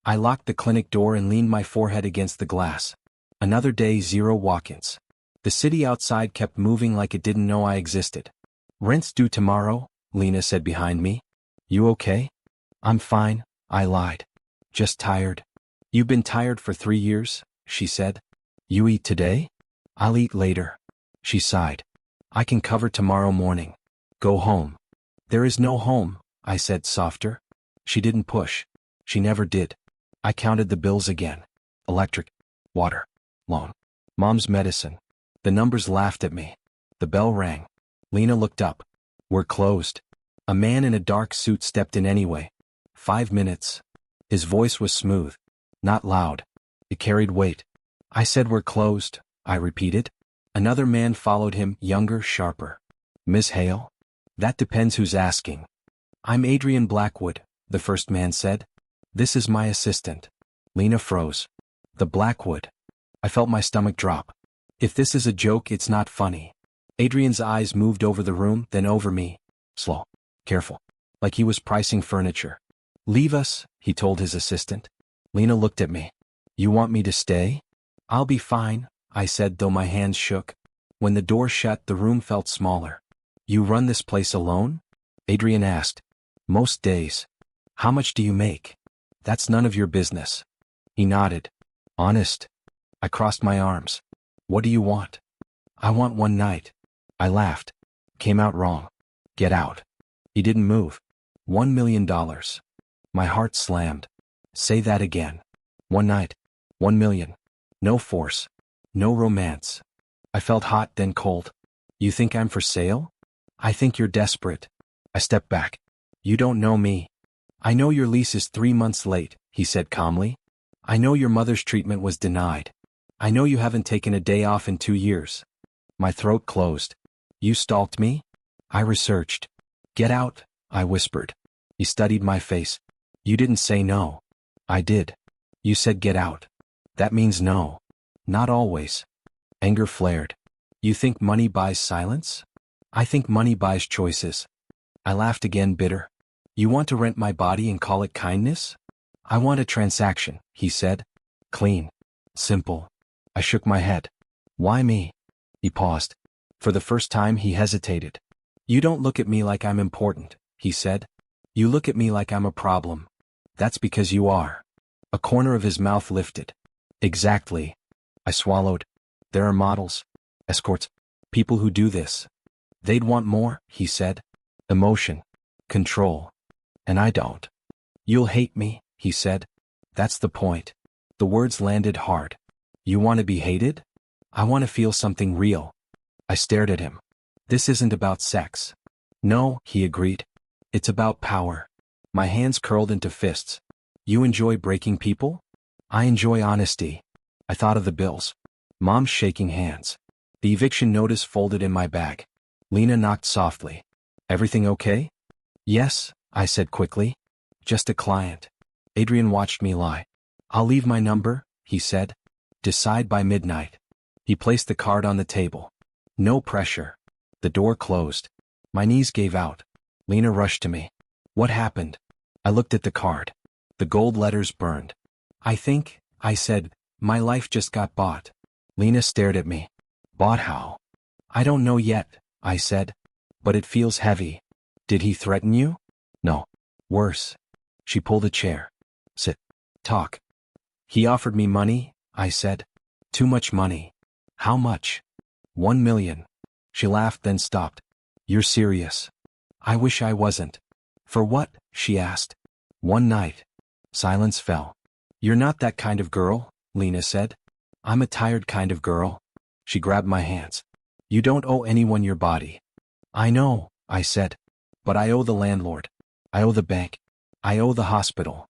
I locked the clinic door and leaned my forehead against the glass. Another day, 0 walk-ins. The city outside kept moving like it didn't know I existed. Rent's due tomorrow, Lena said behind me. You okay? I'm fine, I lied. Just tired. You've been tired for 3 years, she said. You eat today? I'll eat later. She sighed. I can cover tomorrow morning. Go home. There is no home, I said softer. She didn't push. She never did. I counted the bills again. Electric, water, loan, Mom's medicine. The numbers laughed at me. The bell rang. Lena looked up. We're closed. A man in a dark suit stepped in anyway. 5 minutes. His voice was smooth. Not loud. It carried weight. I said we're closed, I repeated. Another man followed him, younger, sharper. Miss Hale? That depends who's asking. I'm Adrian Blackwood, the first man said. This is my assistant. Lena froze. The Blackwood. I felt my stomach drop. If this is a joke, it's not funny. Adrian's eyes moved over the room, then over me. Slow. Careful. Like he was pricing furniture. Leave us, he told his assistant. Lena looked at me. You want me to stay? I'll be fine, I said, though my hands shook. When the door shut, the room felt smaller. You run this place alone? Adrian asked. Most days. How much do you make? That's none of your business. He nodded. Honest? I crossed my arms. What do you want? I want one night. I laughed. Came out wrong. Get out. He didn't move. $1 million. My heart slammed. Say that again. One night. 1 million. No force. No romance. I felt hot, then cold. You think I'm for sale? I think you're desperate. I stepped back. You don't know me. I know your lease is 3 months late, he said calmly. I know your mother's treatment was denied. I know you haven't taken a day off in 2 years. My throat closed. You stalked me? I researched. Get out, I whispered. He studied my face. You didn't say no. I did. You said get out. That means no. Not always. Anger flared. You think money buys silence? I think money buys choices. I laughed again, bitter. You want to rent my body and call it kindness? I want a transaction, he said. Clean. Simple. I shook my head. Why me? He paused. For the first time, he hesitated. You don't look at me like I'm important, he said. You look at me like I'm a problem. That's because you are. A corner of his mouth lifted. Exactly. I swallowed. There are models, escorts, people who do this. They'd want more, he said. Emotion. Control. And I don't. You'll hate me, he said. That's the point. The words landed hard. You want to be hated? I want to feel something real. I stared at him. This isn't about sex. No, he agreed. It's about power. My hands curled into fists. You enjoy breaking people? I enjoy honesty. I thought of the bills. Mom's shaking hands. The eviction notice folded in my bag. Lena knocked softly. Everything okay? Yes, I said quickly. Just a client. Adrian watched me lie. I'll leave my number, he said. Decide by midnight. He placed the card on the table. No pressure. The door closed. My knees gave out. Lena rushed to me. What happened? I looked at the card. The gold letters burned. I said, my life just got bought. Lena stared at me. Bought how? I don't know yet, I said. But it feels heavy. Did he threaten you? No. Worse. She pulled a chair. Sit. Talk. He offered me money, I said. Too much money. How much? 1 million. She laughed, then stopped. You're serious. I wish I wasn't. For what? She asked. One night. Silence fell. You're not that kind of girl, Lena said. I'm a tired kind of girl. She grabbed my hands. You don't owe anyone your body. I know, I said. But I owe the landlord. I owe the bank. I owe the hospital.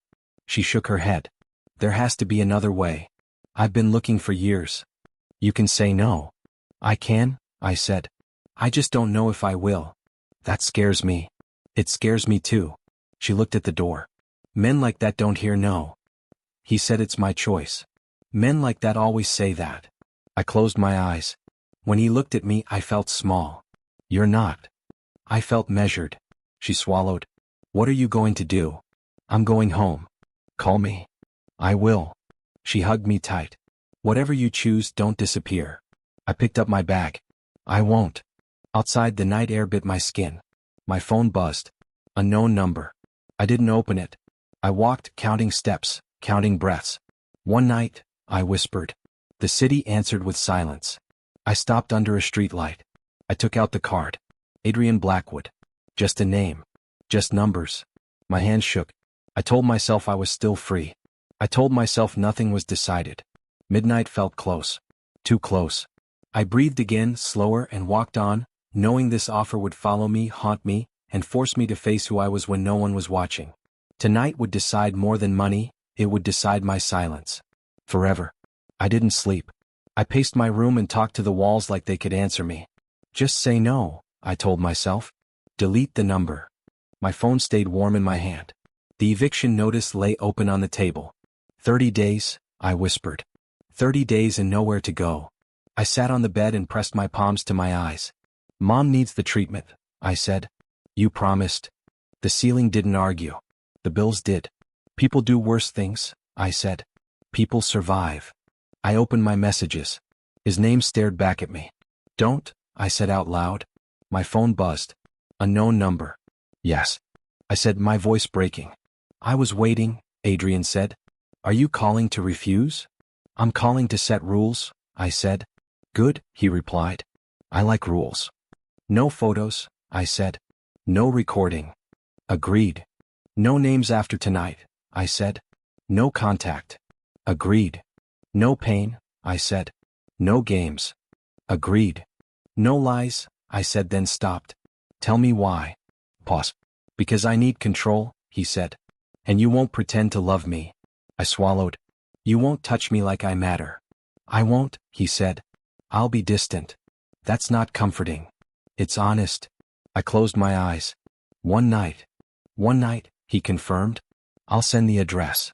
She shook her head. There has to be another way. I've been looking for years. You can say no. I can, I said. I just don't know if I will. That scares me. It scares me too. She looked at the door. Men like that don't hear no. He said it's my choice. Men like that always say that. I closed my eyes. When he looked at me, I felt small. You're not. I felt measured. She swallowed. What are you going to do? I'm going home. Call me. I will. She hugged me tight. Whatever you choose, don't disappear. I picked up my bag. I won't. Outside, the night air bit my skin. My phone buzzed. Unknown number. I didn't open it. I walked, counting steps, counting breaths. One night, I whispered. The city answered with silence. I stopped under a streetlight. I took out the card. Adrian Blackwood. Just a name. Just numbers. My hands shook. I told myself I was still free. I told myself nothing was decided. Midnight felt close. Too close. I breathed again, slower, and walked on, knowing this offer would follow me, haunt me, and force me to face who I was when no one was watching. Tonight would decide more than money, it would decide my silence. Forever. I didn't sleep. I paced my room and talked to the walls like they could answer me. Just say no, I told myself. Delete the number. My phone stayed warm in my hand. The eviction notice lay open on the table. 30 days, I whispered. 30 days and nowhere to go. I sat on the bed and pressed my palms to my eyes. Mom needs the treatment, I said. You promised. The ceiling didn't argue. The bills did. People do worse things, I said. People survive. I opened my messages. His name stared back at me. Don't, I said out loud. My phone buzzed. Unknown number. Yes. I said, my voice breaking. I was waiting, Adrian said. Are you calling to refuse? I'm calling to set rules, I said. Good, he replied. I like rules. No photos, I said. No recording. Agreed. No names after tonight, I said. No contact. Agreed. No pain, I said. No games. Agreed. No lies, I said, then stopped. Tell me why. Pause. Because I need control, he said. And you won't pretend to love me. I swallowed. You won't touch me like I matter. I won't, he said. I'll be distant. That's not comforting. It's honest. I closed my eyes. One night, he confirmed. I'll send the address.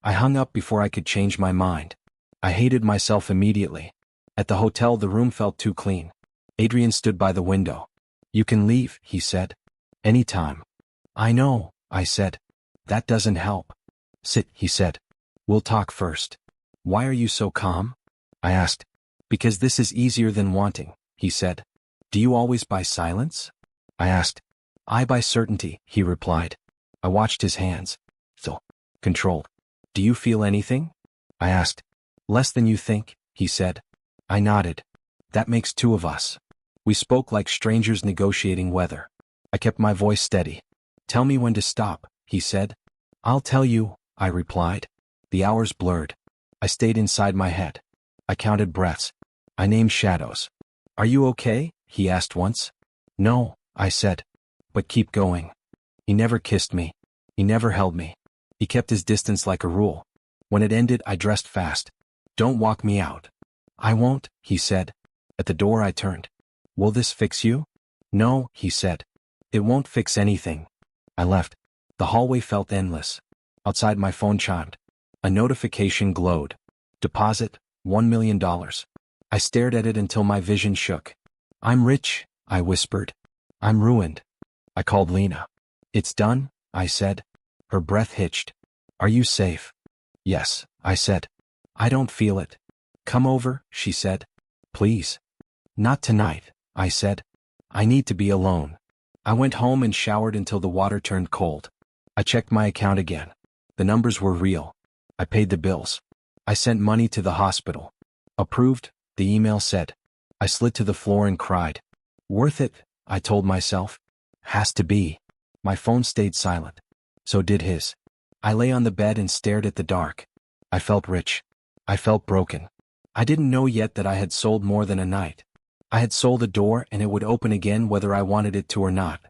I hung up before I could change my mind. I hated myself immediately. At the hotel, the room felt too clean. Adrian stood by the window. You can leave, he said. Anytime. I know, I said. That doesn't help. Sit, he said. We'll talk first. Why are you so calm? I asked. Because this is easier than wanting, he said. Do you always buy silence? I asked. I buy certainty, he replied. I watched his hands. So, controlled. Do you feel anything? I asked. Less than you think, he said. I nodded. That makes two of us. We spoke like strangers negotiating weather. I kept my voice steady. Tell me when to stop, he said. I'll tell you, I replied. The hours blurred. I stayed inside my head. I counted breaths. I named shadows. Are you okay? He asked once. No, I said. But keep going. He never kissed me. He never held me. He kept his distance like a rule. When it ended, I dressed fast. Don't walk me out. I won't, he said. At the door I turned. Will this fix you? No, he said. It won't fix anything. I left. The hallway felt endless. Outside, my phone chimed. A notification glowed. Deposit, $1 million. I stared at it until my vision shook. I'm rich, I whispered. I'm ruined. I called Lena. It's done, I said. Her breath hitched. Are you safe? Yes, I said. I don't feel it. Come over, she said. Please. Not tonight, I said. I need to be alone. I went home and showered until the water turned cold. I checked my account again. The numbers were real. I paid the bills. I sent money to the hospital. Approved, the email said. I slid to the floor and cried. Worth it, I told myself. Has to be. My phone stayed silent. So did his. I lay on the bed and stared at the dark. I felt rich. I felt broken. I didn't know yet that I had sold more than a night. I had sold a door and it would open again whether I wanted it to or not.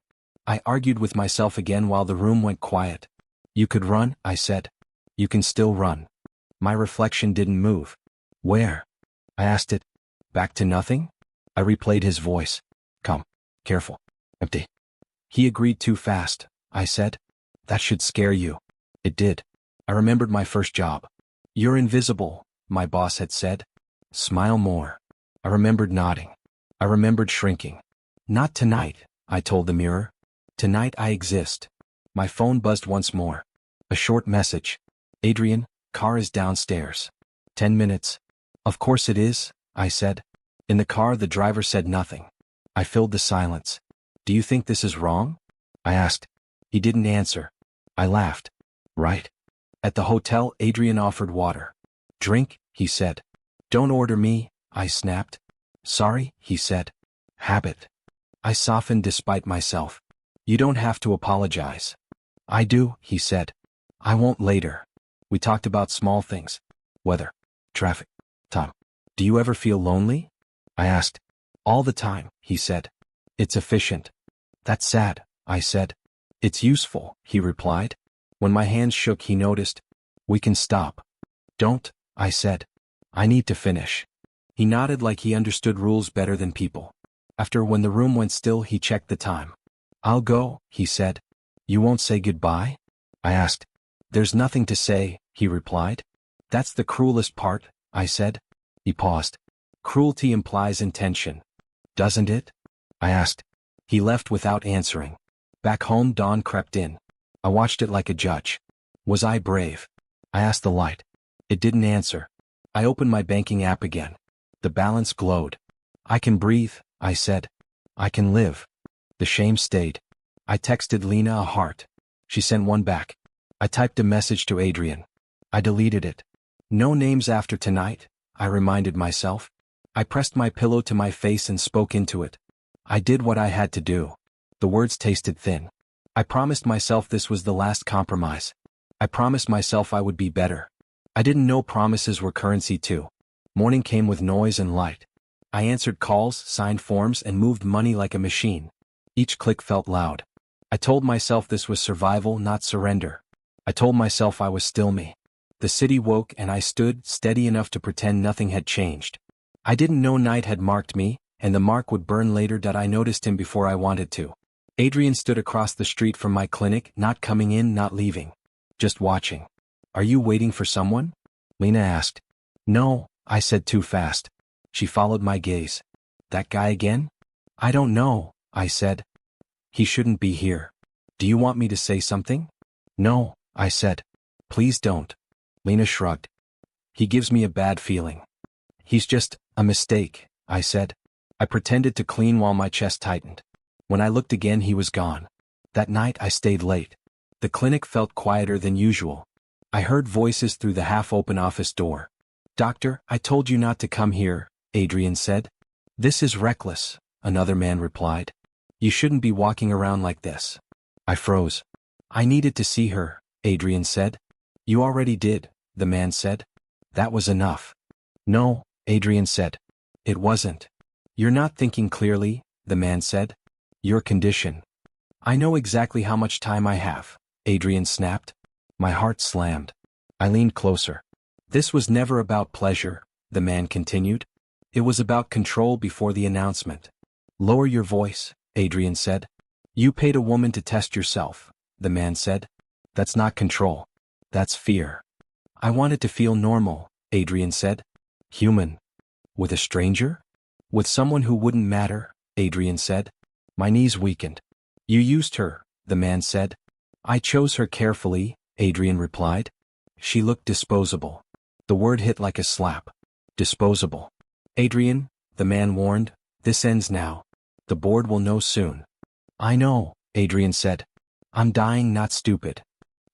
I argued with myself again while the room went quiet. You could run, I said. You can still run. My reflection didn't move. Where? I asked it. Back to nothing? I replayed his voice. Come. Careful. Empty. He agreed too fast, I said. That should scare you. It did. I remembered my first job. You're invisible, my boss had said. Smile more. I remembered nodding. I remembered shrinking. Not tonight, I told the mirror. Tonight I exist. My phone buzzed once more. A short message. Adrian, Car is downstairs. 10 minutes. Of course it is, I said. In the car the driver said nothing. I filled the silence. Do you think this is wrong? I asked. He didn't answer. I laughed. Right. At the hotel, Adrian offered water. Drink, he said. Don't order me, I snapped. Sorry, he said. Habit. I softened despite myself. You don't have to apologize. I do, he said. I won't later. We talked about small things. Weather. Traffic. Time. Do you ever feel lonely? I asked. All the time, he said. It's efficient. That's sad, I said. It's useful, he replied. When my hands shook, he noticed. We can stop. Don't, I said. I need to finish. He nodded like he understood rules better than people. After when the room went still, he checked the time. I'll go, he said. You won't say goodbye? I asked. There's nothing to say, he replied. That's the cruelest part, I said. He paused. Cruelty implies intention. Doesn't it? I asked. He left without answering. Back home, dawn crept in. I watched it like a judge. Was I brave? I asked the light. It didn't answer. I opened my banking app again. The balance glowed. I can breathe, I said. I can live. The shame stayed. I texted Lena a heart. She sent one back. I typed a message to Adrian. I deleted it. No names after tonight, I reminded myself. I pressed my pillow to my face and spoke into it. I did what I had to do. The words tasted thin. I promised myself this was the last compromise. I promised myself I would be better. I didn't know promises were currency too. Morning came with noise and light. I answered calls, signed forms, and moved money like a machine. Each click felt loud. I told myself this was survival, not surrender. I told myself I was still me. The city woke and I stood steady enough to pretend nothing had changed. I didn't know night had marked me, and the mark would burn later. That I noticed him before I wanted to. Adrian stood across the street from my clinic, not coming in, not leaving. Just watching. Are you waiting for someone? Lena asked. No, I said too fast. She followed my gaze. That guy again? I don't know, I said. He shouldn't be here. Do you want me to say something? No, I said. Please don't. Lena shrugged. He gives me a bad feeling. He's just a mistake, I said. I pretended to clean while my chest tightened. When I looked again, he was gone. That night I stayed late. The clinic felt quieter than usual. I heard voices through the half-open office door. Doctor, I told you not to come here, Adrian said. This is reckless, another man replied. You shouldn't be walking around like this. I froze. I needed to see her, Adrian said. You already did, the man said. That was enough. No, Adrian said. It wasn't. You're not thinking clearly, the man said. Your condition. I know exactly how much time I have, Adrian snapped. My heart slammed. I leaned closer. This was never about pleasure, the man continued. It was about control before the announcement. Lower your voice, Adrian said. You paid a woman to test yourself, the man said. That's not control. That's fear. I wanted to feel normal, Adrian said. Human. With a stranger? With someone who wouldn't matter, Adrian said. My knees weakened. You used her, the man said. I chose her carefully, Adrian replied. She looked disposable. The word hit like a slap. Disposable. Adrian, the man warned, this ends now. The board will know soon. I know, Adrian said. I'm dying, not stupid.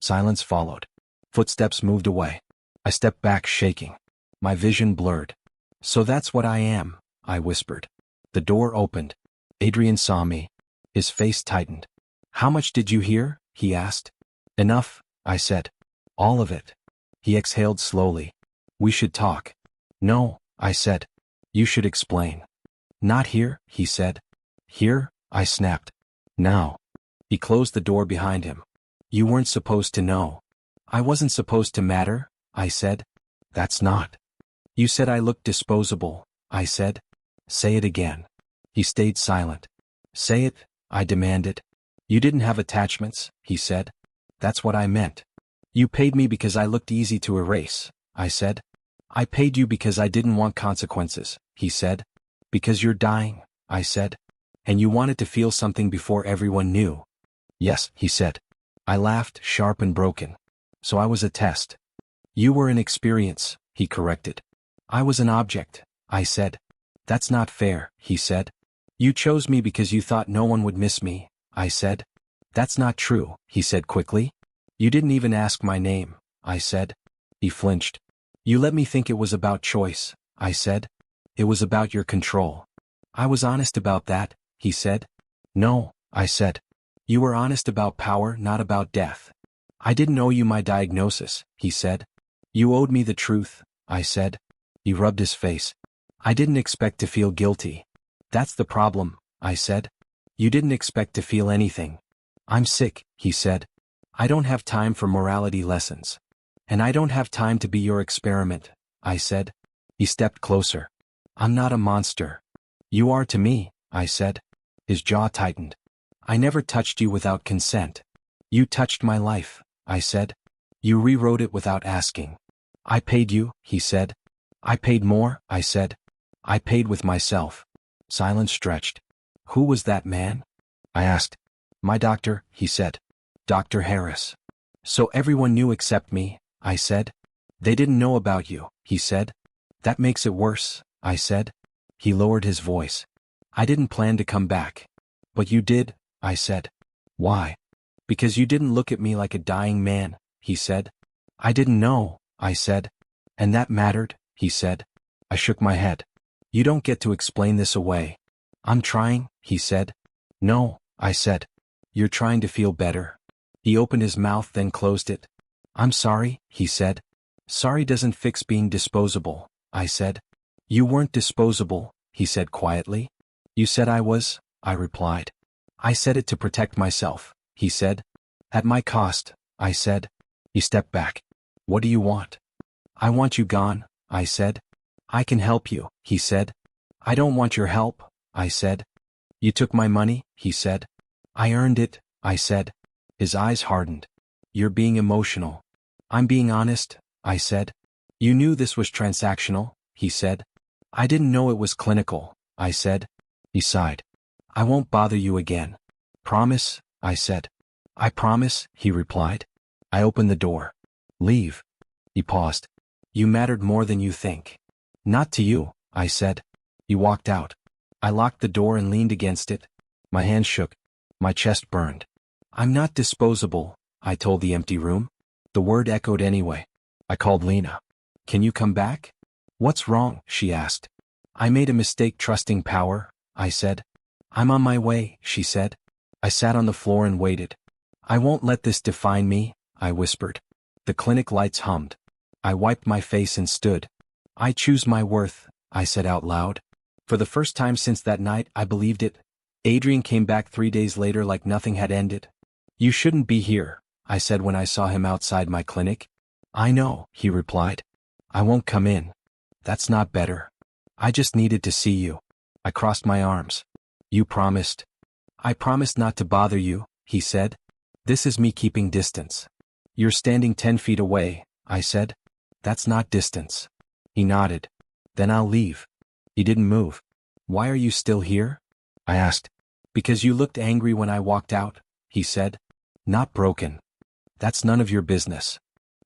Silence followed. Footsteps moved away. I stepped back, shaking. My vision blurred. So that's what I am, I whispered. The door opened. Adrian saw me. His face tightened. How much did you hear? He asked. Enough, I said. All of it. He exhaled slowly. We should talk. No, I said. You should explain. Not here, he said. Here, I snapped. Now. He closed the door behind him. You weren't supposed to know. I wasn't supposed to matter, I said. That's not. You said I looked disposable, I said. Say it again. He stayed silent. Say it, I demanded. You didn't have attachments, he said. That's what I meant. You paid me because I looked easy to erase, I said. I paid you because I didn't want consequences, he said. Because you're dying, I said. And you wanted to feel something before everyone knew. Yes, he said. I laughed, sharp and broken. So I was a test. You were an experience, he corrected. I was an object, I said. That's not fair, he said. You chose me because you thought no one would miss me, I said. That's not true, he said quickly. You didn't even ask my name, I said. He flinched. You let me think it was about choice, I said. It was about your control. I was honest about that, he said. No, I said. You were honest about power, not about death. I didn't owe you my diagnosis, he said. You owed me the truth, I said. He rubbed his face. I didn't expect to feel guilty. That's the problem, I said. You didn't expect to feel anything. I'm sick, he said. I don't have time for morality lessons. And I don't have time to be your experiment, I said. He stepped closer. I'm not a monster. You are to me, I said. His jaw tightened. I never touched you without consent. You touched my life, I said. You rewrote it without asking. I paid you, he said. I paid more, I said. I paid with myself. Silence stretched. Who was that man? I asked. My doctor, he said. Dr. Harris. So everyone knew except me, I said. They didn't know about you, he said. That makes it worse, I said. He lowered his voice. I didn't plan to come back. But you did, I said. Why? Because you didn't look at me like a dying man, he said. I didn't know, I said. And that mattered, he said. I shook my head. You don't get to explain this away. I'm trying, he said. No, I said. You're trying to feel better. He opened his mouth then closed it. I'm sorry, he said. Sorry doesn't fix being disposable, I said. You weren't disposable, he said quietly. You said I was, I replied. I said it to protect myself, he said. At my cost, I said. He stepped back. What do you want? I want you gone, I said. I can help you, he said. I don't want your help, I said. You took my money, he said. I earned it, I said. His eyes hardened. You're being emotional. I'm being honest, I said. You knew this was transactional, he said. I didn't know it was clinical, I said. He sighed. I won't bother you again. Promise, I said. I promise, he replied. I opened the door. Leave. He paused. You mattered more than you think. Not to you, I said. He walked out. I locked the door and leaned against it. My hands shook. My chest burned. I'm not disposable, I told the empty room. The word echoed anyway. I called Lena. Can you come back? What's wrong? She asked. I made a mistake trusting power, I said. I'm on my way, she said. I sat on the floor and waited. I won't let this define me, I whispered. The clinic lights hummed. I wiped my face and stood. I choose my worth, I said out loud. For the first time since that night, I believed it. Adrian came back 3 days later like nothing had ended. You shouldn't be here, I said when I saw him outside my clinic. I know, he replied. I won't come in. That's not better. I just needed to see you. I crossed my arms. You promised. I promised not to bother you, he said. This is me keeping distance. You're standing 10 feet away, I said. That's not distance. He nodded. Then I'll leave. He didn't move. Why are you still here? I asked. Because you looked angry when I walked out, he said. Not broken. That's none of your business.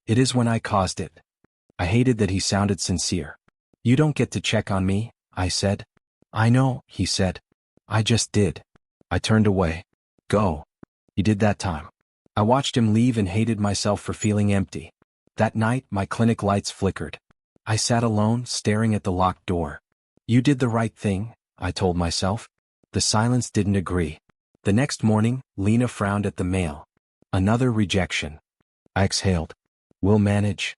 It is when I caused it. I hated that he sounded sincere. You don't get to check on me, I said. I know, he said. I just did. I turned away. Go. He did that time. I watched him leave and hated myself for feeling empty. That night, my clinic lights flickered. I sat alone, staring at the locked door. You did the right thing, I told myself. The silence didn't agree. The next morning, Lena frowned at the mail. Another rejection. I exhaled. We'll manage.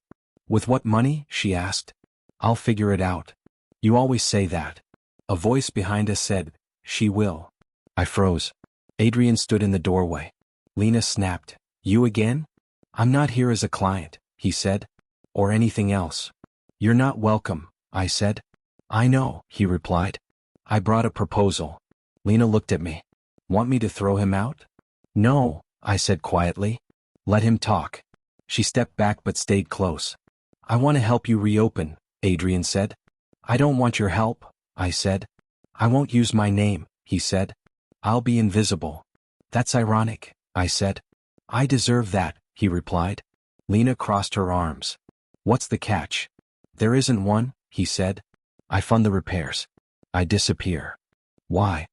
With what money? She asked. I'll figure it out. You always say that. A voice behind us said, she will. I froze. Adrian stood in the doorway. Lena snapped. You again? I'm not here as a client, he said. Or anything else. You're not welcome, I said. I know, he replied. I brought a proposal. Lena looked at me. Want me to throw him out? No, I said quietly. Let him talk. She stepped back but stayed close. I want to help you reopen, Adrian said. I don't want your help, I said. I won't use my name, he said. I'll be invisible. That's ironic, I said. I deserve that, he replied. Lena crossed her arms. What's the catch? There isn't one, he said. I fund the repairs. I disappear. Why?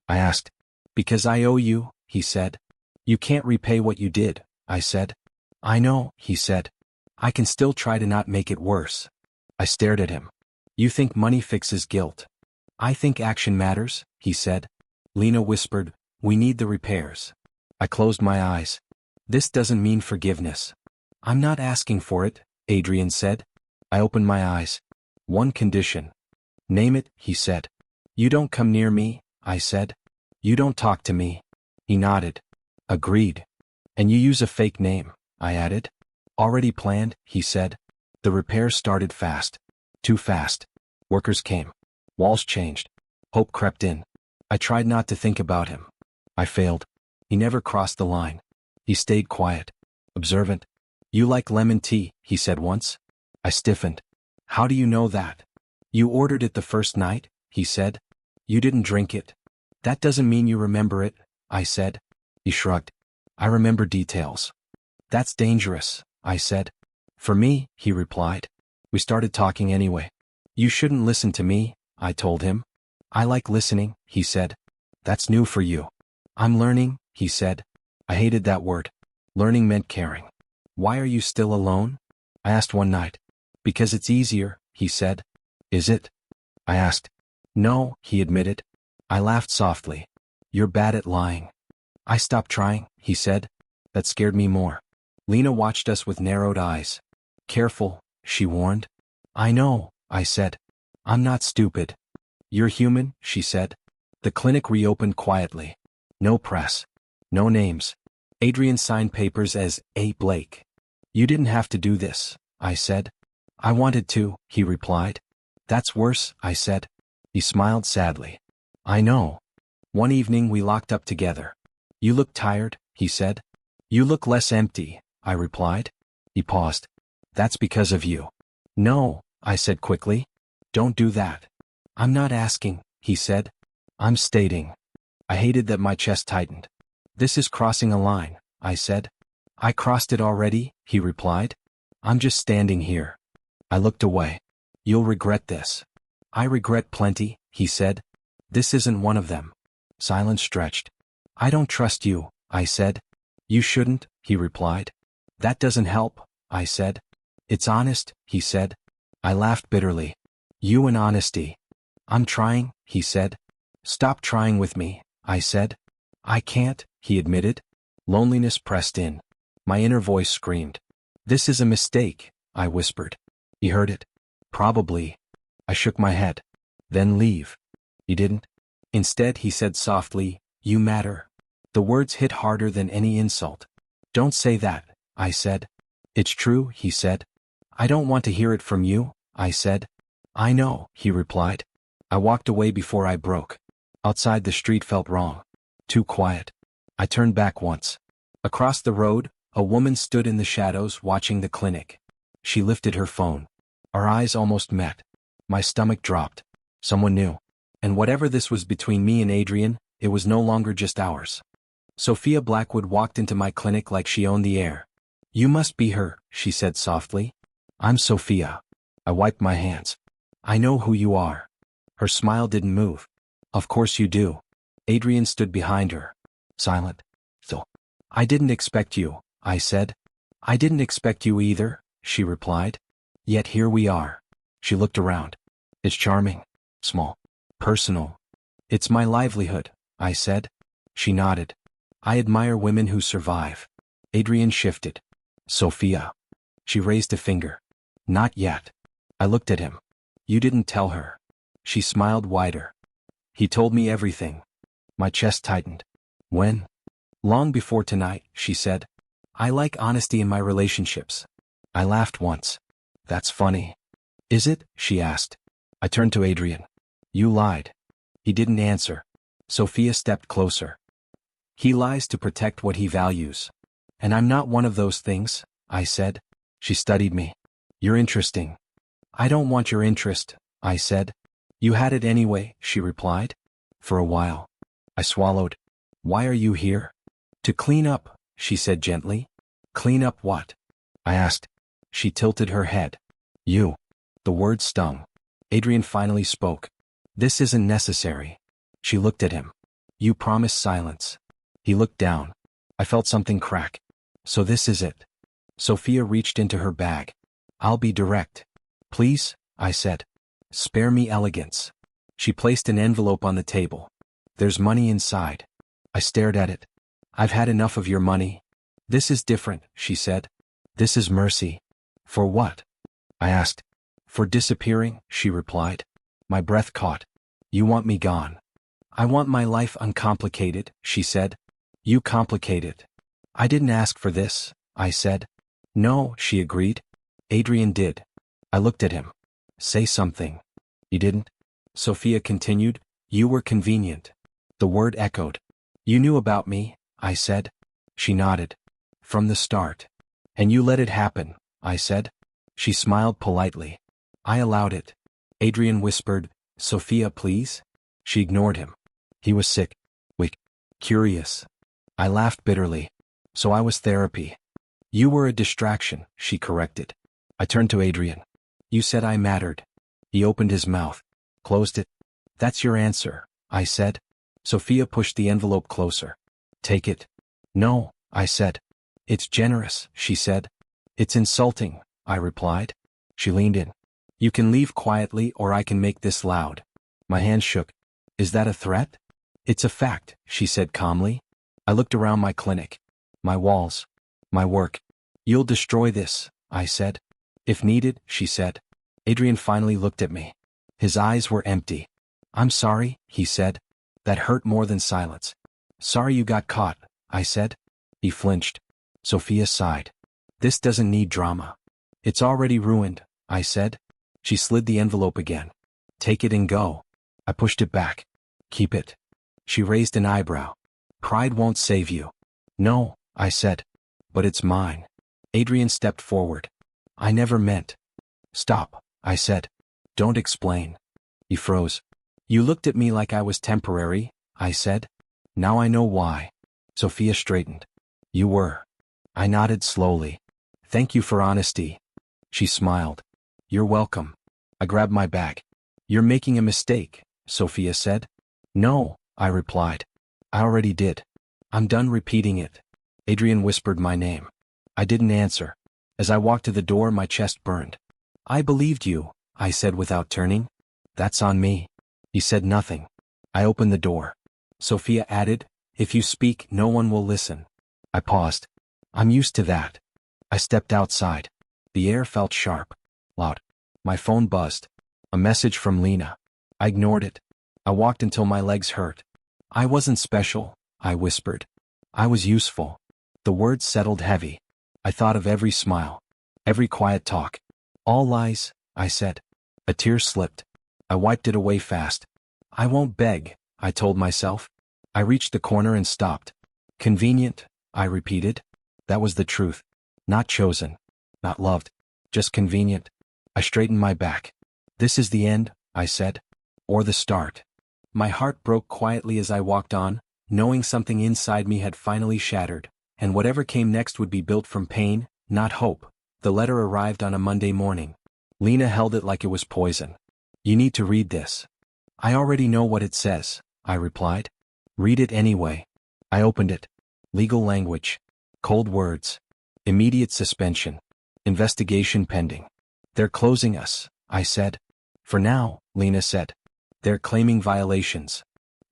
I asked. Because I owe you, he said. You can't repay what you did, I said. I know, he said. I can still try to not make it worse. I stared at him. You think money fixes guilt? I think action matters, he said. Lena whispered, we need the repairs. I closed my eyes. This doesn't mean forgiveness. I'm not asking for it, Adrian said. I opened my eyes. One condition. Name it, he said. You don't come near me, I said. You don't talk to me. He nodded. Agreed. And you use a fake name, I added. Already planned, he said. The repairs started fast. Too fast. Workers came. Walls changed. Hope crept in. I tried not to think about him. I failed. He never crossed the line. He stayed quiet. Observant. You like lemon tea, he said once. I stiffened. How do you know that? You ordered it the first night, he said. You didn't drink it. That doesn't mean you remember it, I said. He shrugged. I remember details. That's dangerous, I said. For me, he replied. We started talking anyway. You shouldn't listen to me, I told him. I like listening, he said. That's new for you. I'm learning, he said. I hated that word. Learning meant caring. Why are you still alone? I asked one night. Because it's easier, he said. Is it? I asked. No, he admitted. I laughed softly. You're bad at lying. I stopped trying, he said. That scared me more. Lena watched us with narrowed eyes. Careful, she warned. I know, I said. I'm not stupid. You're human, she said. The clinic reopened quietly. No press. No names. Adrian signed papers as A. Blake. You didn't have to do this, I said. I wanted to, he replied. That's worse, I said. He smiled sadly. I know. One evening we locked up together. You look tired, he said. You look less empty, I replied. He paused. That's because of you. No, I said quickly. Don't do that. I'm not asking, he said. I'm stating. I hated that my chest tightened. This is crossing a line, I said. I crossed it already, he replied. I'm just standing here. I looked away. You'll regret this. I regret plenty, he said. This isn't one of them. Silence stretched. I don't trust you, I said. You shouldn't, he replied. That doesn't help, I said. It's honest, he said. I laughed bitterly. You and honesty. I'm trying, he said. Stop trying with me, I said. I can't, he admitted. Loneliness pressed in. My inner voice screamed. This is a mistake, I whispered. He heard it. Probably. I shook my head. Then leave. He didn't. Instead, he said softly, you matter. The words hit harder than any insult. Don't say that, I said. It's true, he said. I don't want to hear it from you, I said. I know, he replied. I walked away before I broke. Outside the street felt wrong. Too quiet. I turned back once. Across the road, a woman stood in the shadows watching the clinic. She lifted her phone. Our eyes almost met. My stomach dropped. Someone knew. And whatever this was between me and Adrian, it was no longer just ours. Sophia Blackwood walked into my clinic like she owned the air. You must be her, she said softly. I'm Sophia. I wiped my hands. I know who you are. Her smile didn't move. Of course you do. Adrian stood behind her. Silent. So. I didn't expect you, I said. I didn't expect you either, she replied. Yet here we are. She looked around. It's charming. Small. Personal. It's my livelihood, I said. She nodded. I admire women who survive. Adrian shifted. Sophia. She raised a finger. Not yet. I looked at him. You didn't tell her. She smiled wider. He told me everything. My chest tightened. When? Long before tonight, she said. I like honesty in my relationships. I laughed once. That's funny. Is it? She asked. I turned to Adrian. You lied. He didn't answer. Sophia stepped closer. He lies to protect what he values. And I'm not one of those things, I said. She studied me. You're interesting. I don't want your interest, I said. You had it anyway, she replied. For a while. I swallowed. Why are you here? To clean up, she said gently. Clean up what? I asked. She tilted her head. You. The word stung. Adrian finally spoke. This isn't necessary. She looked at him. You promised silence. He looked down. I felt something crack. So this is it. Sophia reached into her bag. I'll be direct. Please, I said. Spare me elegance. She placed an envelope on the table. There's money inside. I stared at it. I've had enough of your money. This is different, she said. This is mercy. For what? I asked. For disappearing, she replied. My breath caught. You want me gone. I want my life uncomplicated, she said. You complicate it. I didn't ask for this, I said. No, she agreed. Adrian did. I looked at him. Say something. You didn't? Sophia continued. You were convenient. The word echoed. You knew about me, I said. She nodded. From the start. And you let it happen, I said. She smiled politely. I allowed it. Adrian whispered, Sophia, please? She ignored him. He was sick. Weak. Curious. I laughed bitterly. So I was therapy. You were a distraction, she corrected. I turned to Adrian. You said I mattered. He opened his mouth. Closed it. That's your answer, I said. Sophia pushed the envelope closer. Take it. No, I said. It's generous, she said. It's insulting, I replied. She leaned in. You can leave quietly or I can make this loud. My hand shook. Is that a threat? It's a fact, she said calmly. I looked around my clinic. My walls. My work. You'll destroy this, I said. If needed, she said. Adrian finally looked at me. His eyes were empty. I'm sorry, he said. That hurt more than silence. Sorry you got caught, I said. He flinched. Sophia sighed. This doesn't need drama. It's already ruined, I said. She slid the envelope again. Take it and go. I pushed it back. Keep it. She raised an eyebrow. Pride won't save you. No, I said. But it's mine. Adrian stepped forward. I never meant. Stop, I said. Don't explain. He froze. You looked at me like I was temporary, I said. Now I know why. Sophia straightened. You were. I nodded slowly. Thank you for honesty. She smiled. You're welcome. I grabbed my bag. You're making a mistake, Sophia said. No, I replied. I already did. I'm done repeating it. Adrian whispered my name. I didn't answer. As I walked to the door, my chest burned. I believed you, I said without turning. That's on me. He said nothing. I opened the door. Sophia added, if you speak, no one will listen. I paused. I'm used to that. I stepped outside. The air felt sharp, loud. My phone buzzed. A message from Lena. I ignored it. I walked until my legs hurt. I wasn't special, I whispered. I was useful. The words settled heavy. I thought of every smile, every quiet talk. All lies, I said. A tear slipped. I wiped it away fast. I won't beg, I told myself. I reached the corner and stopped. Convenient, I repeated. That was the truth. Not chosen. Not loved. Just convenient. I straightened my back. This is the end, I said. Or the start. My heart broke quietly as I walked on, knowing something inside me had finally shattered, and whatever came next would be built from pain, not hope. The letter arrived on a Monday morning. Lena held it like it was poison. You need to read this. I already know what it says, I replied. Read it anyway. I opened it. Legal language. Cold words. Immediate suspension. Investigation pending. They're closing us, I said. For now, Lena said. They're claiming violations.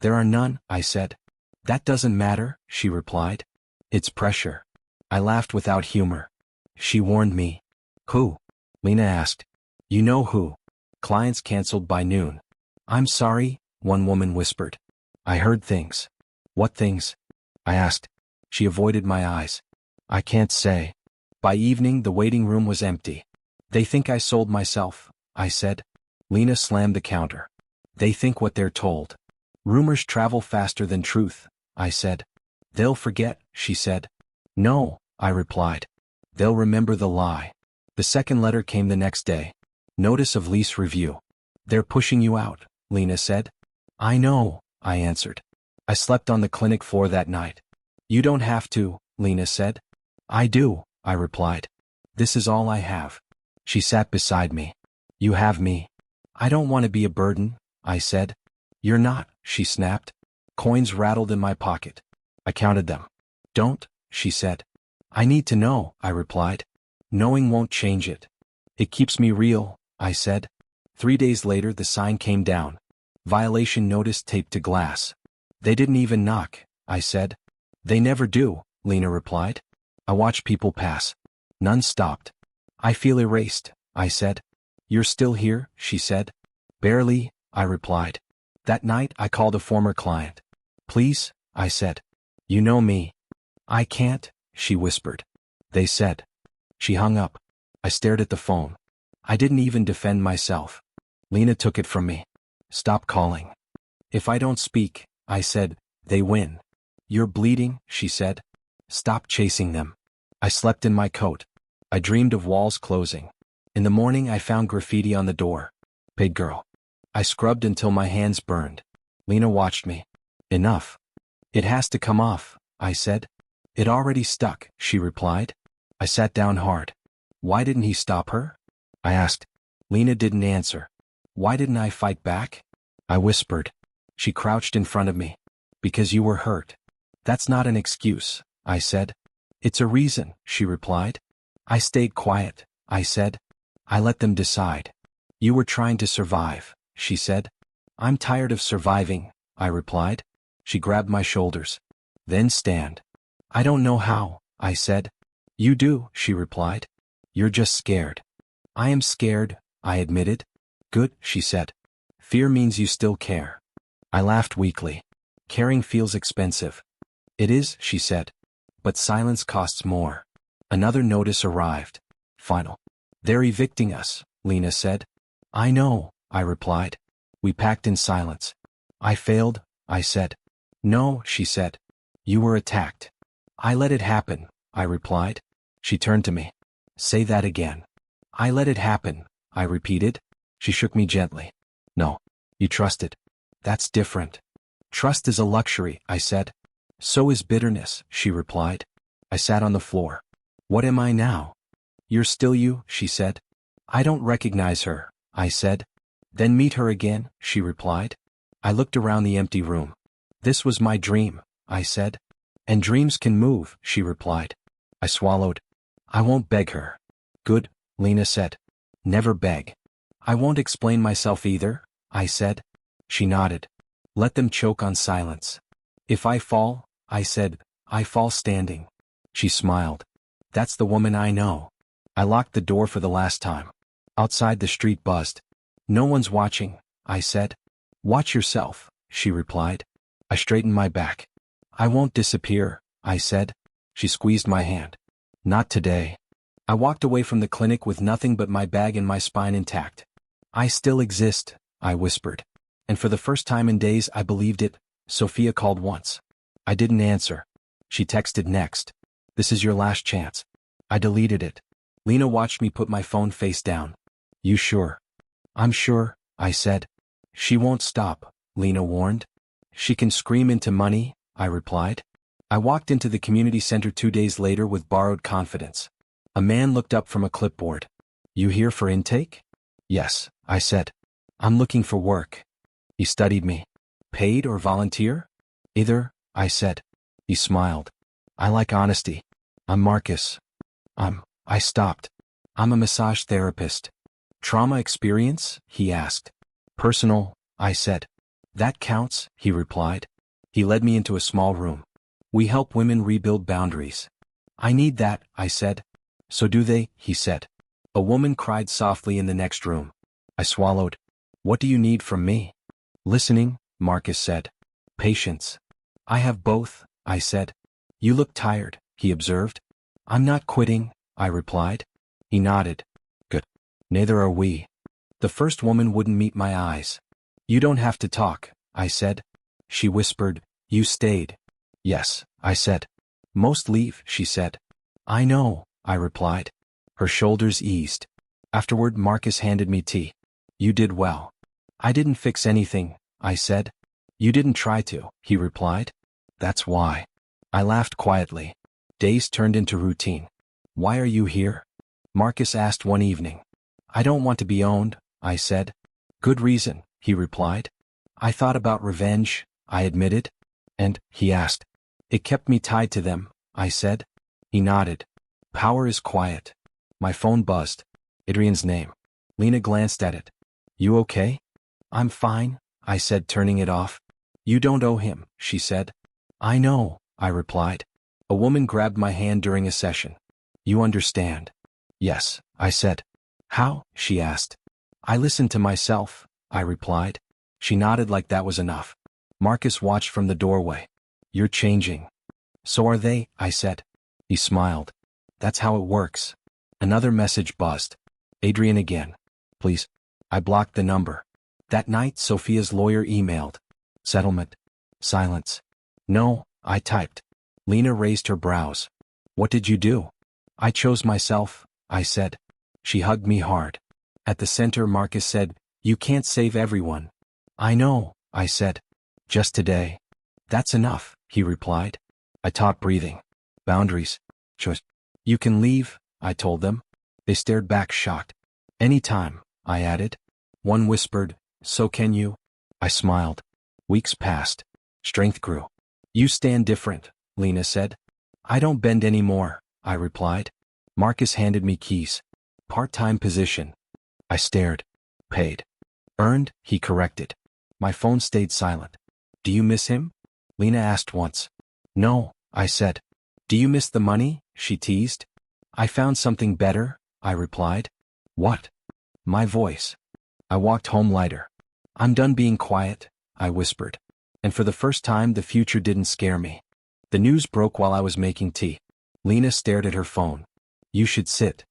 There are none, I said. That doesn't matter, she replied. It's pressure. I laughed without humor. She warned me. Who? Lena asked. You know who. Clients canceled by noon. I'm sorry, one woman whispered. I heard things. What things? I asked. She avoided my eyes. I can't say. By evening, the waiting room was empty. They think I sold myself, I said. Lena slammed the counter. They think what they're told. Rumors travel faster than truth, I said. They'll forget, she said. No, I replied. They'll remember the lie. The second letter came the next day. Notice of lease review. They're pushing you out, Lena said. I know, I answered. I slept on the clinic floor that night. You don't have to, Lena said. I do, I replied. This is all I have. She sat beside me. You have me. I don't want to be a burden, I said. You're not, she snapped. Coins rattled in my pocket. I counted them. Don't, she said. I need to know, I replied. Knowing won't change it. It keeps me real, I said. 3 days later the sign came down. Violation notice taped to glass. They didn't even knock, I said. They never do, Lena replied. I watch people pass. None stopped. I feel erased, I said. You're still here, she said. Barely, I replied. That night I called a former client. Please, I said. You know me. I can't, she whispered. They said. She hung up. I stared at the phone. I didn't even defend myself. Lena took it from me. Stop calling. If I don't speak, I said, they win. You're bleeding, she said. Stop chasing them. I slept in my coat. I dreamed of walls closing. In the morning I found graffiti on the door. Paid girl. I scrubbed until my hands burned. Lena watched me. Enough. It has to come off, I said. It already stuck, she replied. I sat down hard. Why didn't he stop her? I asked. Lena didn't answer. Why didn't I fight back? I whispered. She crouched in front of me. Because you were hurt. That's not an excuse, I said. It's a reason, she replied. I stayed quiet, I said. I let them decide. You were trying to survive, she said. I'm tired of surviving, I replied. She grabbed my shoulders. Then stand. I don't know how, I said. You do, she replied. You're just scared. I am scared, I admitted. Good, she said. Fear means you still care. I laughed weakly. Caring feels expensive. It is, she said. But silence costs more. Another notice arrived. Final. They're evicting us, Lena said. I know, I replied. We packed in silence. I failed, I said. No, she said. You were attacked. I let it happen, I replied. She turned to me. Say that again. I let it happen, I repeated. She shook me gently. No, you trusted. That's different. Trust is a luxury, I said. So is bitterness, she replied. I sat on the floor. What am I now? You're still you, she said. I don't recognize her, I said. Then meet her again, she replied. I looked around the empty room. This was my dream, I said. And dreams can move, she replied. I swallowed. I won't beg her. Good, Lena said. Never beg. I won't explain myself either, I said. She nodded. Let them choke on silence. If I fall, I said, I fall standing. She smiled. That's the woman I know. I locked the door for the last time. Outside the street buzzed. No one's watching, I said. Watch yourself, she replied. I straightened my back. I won't disappear, I said. She squeezed my hand. Not today. I walked away from the clinic with nothing but my bag and my spine intact. I still exist, I whispered. And for the first time in days I believed it. Sophia called once. I didn't answer. She texted next. This is your last chance. I deleted it. Lena watched me put my phone face down. You sure? I'm sure, I said. She won't stop, Lena warned. She can scream into money, I replied. I walked into the community center 2 days later with borrowed confidence. A man looked up from a clipboard. You here for intake? Yes, I said. I'm looking for work. He studied me. Paid or volunteer? Either, I said. He smiled. I like honesty. I'm Marcus. I stopped. I'm a massage therapist. Trauma experience? He asked. Personal, I said. That counts, he replied. He led me into a small room. We help women rebuild boundaries. I need that, I said. So do they, he said. A woman cried softly in the next room. I swallowed. What do you need from me? Listening, Marcus said. Patience. I have both, I said. You look tired, he observed. I'm not quitting, I replied. He nodded. Good. Neither are we. The first woman wouldn't meet my eyes. You don't have to talk, I said. She whispered. You stayed. Yes, I said. Most leave, she said. I know, I replied. Her shoulders eased. Afterward, Marcus handed me tea. You did well. I didn't fix anything, I said. You didn't try to, he replied. That's why. I laughed quietly. Days turned into routine. Why are you here? Marcus asked one evening. I don't want to be owned, I said. Good reason, he replied. I thought about revenge, I admitted. And, he asked. It kept me tied to them, I said. He nodded. Power is quiet. My phone buzzed. Adrian's name. Lena glanced at it. You okay? I'm fine, I said, turning it off. You don't owe him, she said. I know, I replied. A woman grabbed my hand during a session. You understand? Yes, I said. How? She asked. I listened to myself, I replied. She nodded like that was enough. Marcus watched from the doorway. You're changing. So are they, I said. He smiled. That's how it works. Another message buzzed. Adrian again. Please. I blocked the number. That night, Sophia's lawyer emailed. Settlement. Silence. No, I typed. Lena raised her brows. What did you do? I chose myself, I said. She hugged me hard. At the center, Marcus said, You can't save everyone. I know, I said. Just today. That's enough, he replied. I taught breathing. Boundaries. Choice. You can leave, I told them. They stared back shocked. Anytime, I added. One whispered, So can you? I smiled. Weeks passed. Strength grew. You stand different, Lena said. I don't bend anymore, I replied. Marcus handed me keys. Part-time position. I stared. Paid. Earned, he corrected. My phone stayed silent. Do you miss him? Lena asked once. No, I said. Do you miss the money? She teased. I found something better, I replied. What? My voice. I walked home lighter. I'm done being quiet, I whispered. And for the first time, the future didn't scare me. The news broke while I was making tea. Lena stared at her phone. You should sit.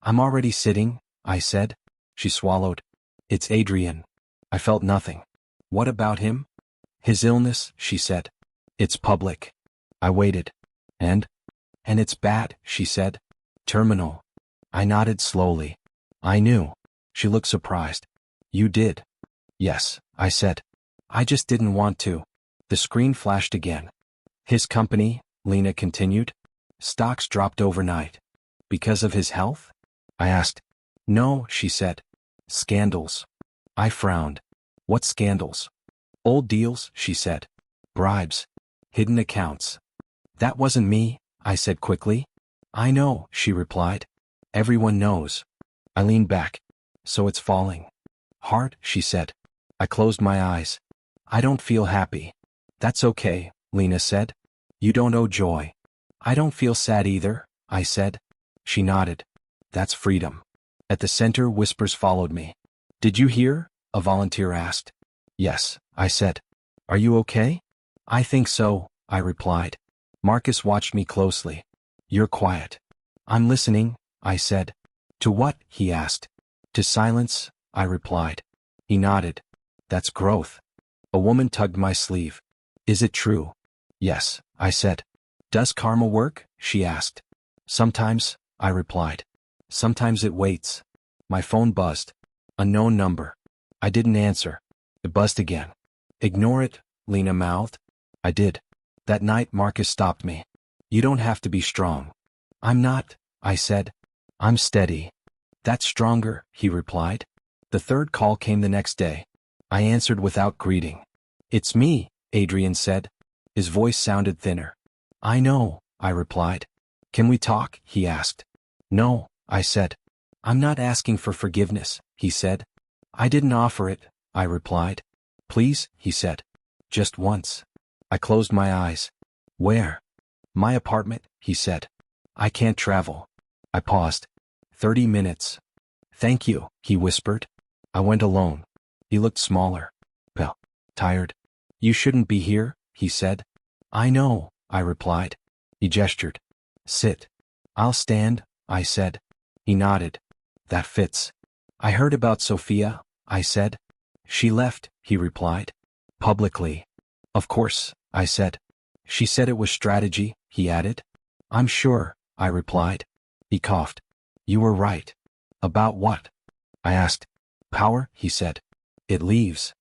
I'm already sitting, I said. She swallowed. It's Adrian. I felt nothing. What about him? His illness, she said. It's public. I waited. And it's bad, she said. Terminal. I nodded slowly. I knew. She looked surprised. You did? Yes, I said. I just didn't want to. The screen flashed again. His company, Lena continued. Stocks dropped overnight. Because of his health? I asked. No, she said. Scandals. I frowned. What scandals? Old deals, she said. Bribes. Hidden accounts. That wasn't me, I said quickly. I know, she replied. Everyone knows. I leaned back. So it's falling. Hard, she said. I closed my eyes. I don't feel happy. That's okay, Lena said. You don't owe joy. I don't feel sad either, I said. She nodded. That's freedom. At the center, whispers followed me. Did you hear? A volunteer asked. Yes, I said. Are you okay? I think so, I replied. Marcus watched me closely. You're quiet. I'm listening, I said. To what? He asked. To silence, I replied. He nodded. That's growth. A woman tugged my sleeve. Is it true? Yes, I said. Does karma work? She asked. Sometimes, I replied. Sometimes it waits. My phone buzzed. Unknown number. I didn't answer. It buzzed again. Ignore it, Lena mouthed. I did. That night, Marcus stopped me. You don't have to be strong. I'm not, I said. I'm steady. That's stronger, he replied. The third call came the next day. I answered without greeting. It's me, Adrian said. His voice sounded thinner. I know, I replied. Can we talk? He asked. No, I said. I'm not asking for forgiveness, he said. I didn't offer it, I replied. Please, he said. Just once. I closed my eyes. Where? My apartment, he said. I can't travel. I paused. 30 minutes. Thank you, he whispered. I went alone. He looked smaller. Pale. Tired. You shouldn't be here, he said. I know, I replied. He gestured. Sit. I'll stand, I said. He nodded. That fits. I heard about Sophia, I said. She left, he replied. Publicly. Of course, I said. She said it was strategy, he added. I'm sure, I replied. He coughed. You were right. About what? I asked. Power, he said. It leaves.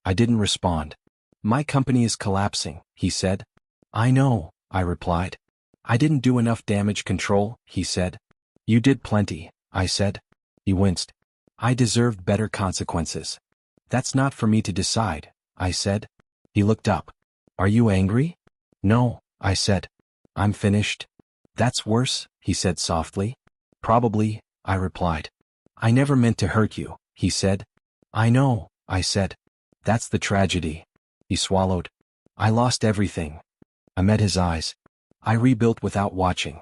I didn't respond. My company is collapsing, he said. I know, I replied. I didn't do enough damage control, he said. You did plenty, I said. He winced. I deserved better consequences. That's not for me to decide, I said. He looked up. Are you angry? No, I said. I'm finished. That's worse, he said softly. Probably, I replied. I never meant to hurt you, he said. I know, I said. That's the tragedy. He swallowed. I lost everything. I met his eyes. I rebuilt without watching.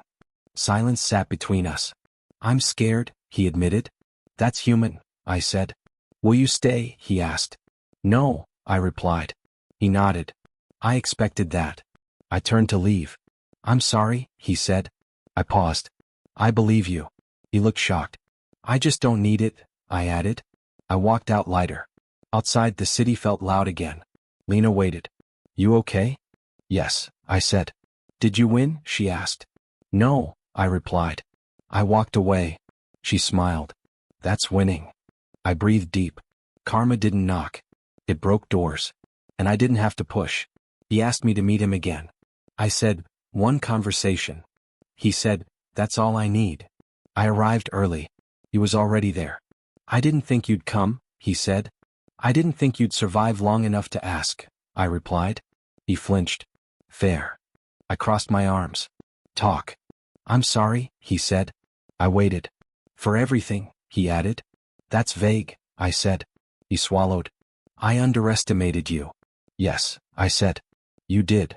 Silence sat between us. I'm scared, he admitted. That's human, I said. Will you stay, he asked. No, I replied. He nodded. I expected that. I turned to leave. I'm sorry, he said. I paused. I believe you. He looked shocked. I just don't need it, I added. I walked out lighter. Outside the city felt loud again. Lena waited. You okay? Yes, I said. Did you win? She asked. No, I replied. I walked away. She smiled. That's winning. I breathed deep. Karma didn't knock. It broke doors. And I didn't have to push. He asked me to meet him again. I said, one conversation. He said, that's all I need. I arrived early. He was already there. I didn't think you'd come, he said. I didn't think you'd survive long enough to ask, I replied. He flinched. Fair. I crossed my arms. Talk. I'm sorry, he said. I waited. For everything, he added. That's vague, I said. He swallowed. I underestimated you. Yes, I said. You did.